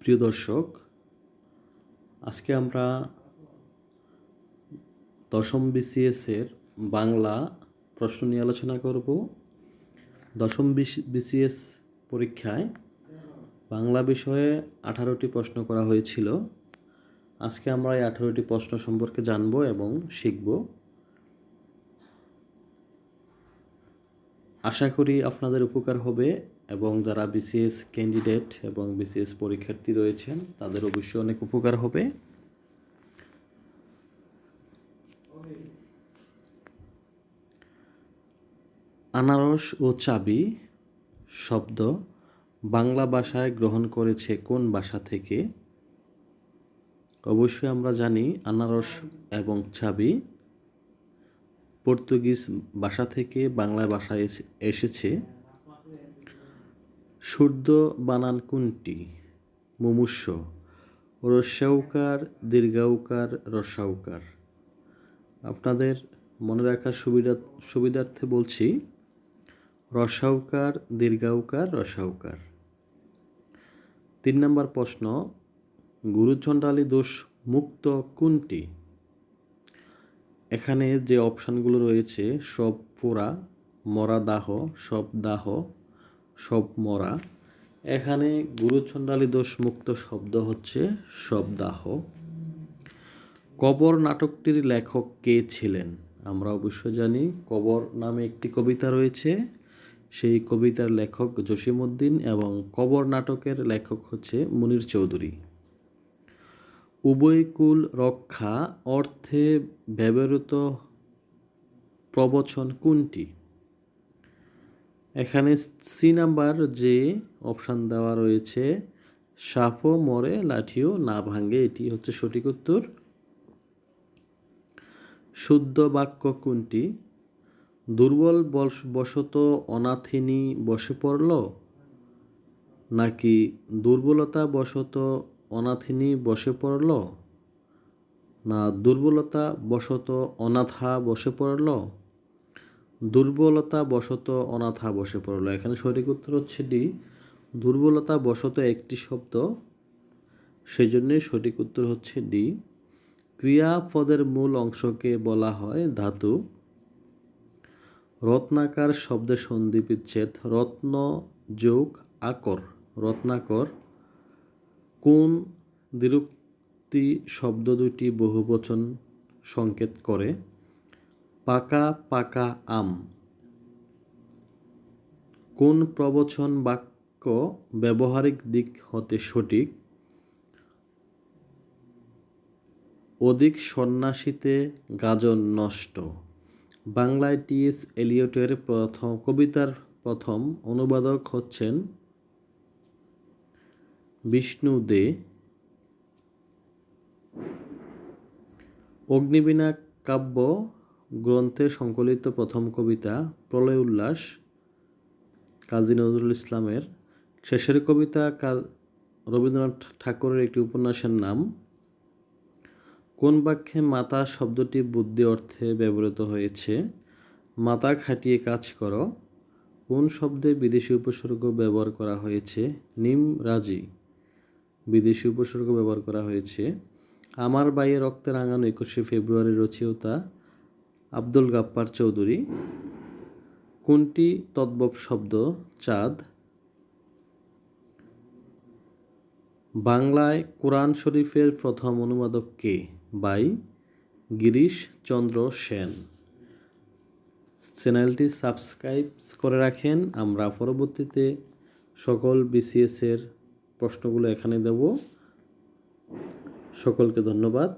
প্রিয় দর্শক, আজকে আমরা দশম বিসিএসের বাংলা প্রশ্ন নিয়ে আলোচনা করব। দশম বিসিএস পরীক্ষায় বাংলা বিষয়ে 18টি প্রশ্ন করা হয়েছিল। আজকে আমরা এই 18টি প্রশ্ন সম্পর্কে জানব এবং শিখব। আশা করি আপনাদের উপকার হবে এবং যারা বিসিএস ক্যান্ডিডেট এবং বিসিএস পরীক্ষার্থী রয়েছেন তাদের অবশ্যই অনেক উপকার হবে। আনারস ও চাবি শব্দ বাংলা ভাষায় গ্রহণ করেছে কোন ভাষা থেকে? অবশ্যই আমরা জানি আনারস এবং চাবি পর্তুগিজ ভাষা থেকে বাংলা ভাষায় এসেছে। শুদ্ধ বানান কোনটি? মুমূর্ষ, রস্যাউকার, দীর্ঘাউকার, রস্যাউকার। আপনাদের মনে রাখার সুবিধার্থে বলছি, রস্যাউকার, দীর্ঘাউকার, রস্যাউকার। 3 নম্বর প্রশ্ন, গুরুচণ্ডালী দোষ মুক্ত কোনটি? এখানে যে অপশানগুলো রয়েছে সব পোড়া, মরা দাহ, সব দাহ, সব মরা। এখানে গুরুচণ্ডালী দোষ মুক্ত শব্দ হচ্ছে সব দাহ। কবর নাটকটির লেখক কে ছিলেন? আমরা অবশ্যই জানি কবর নামে একটি কবিতা রয়েছে, সেই কবিতার লেখক জসিমউদ্দিন এবং কবর নাটকের লেখক হচ্ছে মুনির চৌধুরী। উভয়কুল রক্ষা অর্থে ব্যবহৃত প্রবচন কোনটি? এখানে সি নাম্বার যে অপশান দেওয়া রয়েছে, সাপও মরে লাঠিও না ভাঙে, এটি হচ্ছে সঠিক উত্তর। শুদ্ধ বাক্য কোনটি? দুর্বল বশত অনাথিনী বসে পড়ল, নাকি দুর্বলতা বশত অনাথিনী বসে পড়ল, না দুর্বলতা বশত অনাথা বসে পড়ল, দুর্বলতা বশত অনাথা বসে পড়ল। এখানে সঠিক উত্তর হচ্ছে ডি, দুর্বলতা বশত একটি শব্দ, সেই জন্যই সঠিক উত্তর হচ্ছে ডি। ক্রিয়াপদের মূল অংশকে বলা হয় ধাতু। রত্নাকার শব্দের সন্ধি বিচ্ছেদ রত্ন যোগ আকর, রত্নাকর। কোন দ্বিরুক্তি শব্দ দুটি বহুবচন সংকেত করে? পাকা পাকা আম। কোন প্রবচন বাক্য ব্যবহারিক দিক হতে সঠিক? অধিক সন্ন্যাসীতে গাজন নষ্ট। বাংলায় টি.এস. এলিয়টের কবিতার প্রথম অনুবাদক হচ্ছেন বিষ্ণু দে। অগ্নিবীণা কাব্য গ্রন্থে সংকলিত প্রথম কবিতা প্রলয় উল্লাস, কাজী নজরুল ইসলামের। শেষের কবিতা রবীন্দ্রনাথ ঠাকুরের একটি উপন্যাসের নাম। কোন বাক্যে মাতা শব্দটি বুদ্ধি অর্থে ব্যবহৃত হয়েছে? মাথা খাটিয়ে কাজ করো। কোন শব্দে বিদেশি উপসর্গ ব্যবহার করা হয়েছে? নিম রাজি, বিদেশি উপসর্গ ব্যবহার করা হয়েছে। আমার বাইয়ে রক্তে রাঙানো 21শে ফেব্রুয়ারি রচয়িতা আব্দুল গাফ্ফার চৌধুরী। কোনটি তদ্ভব শব্দ? চাঁদ। বাংলায় কোরআন শরীফের প্রথম অনুবাদক কে? বাই গিরিশ চন্দ্র সেন। চ্যানেলটি সাবস্ক্রাইব করে রাখেন। আমরা পরবর্তীতে সকল বিসিএসের প্রশ্নগুলো এখানে দেব। সকলকে ধন্যবাদ।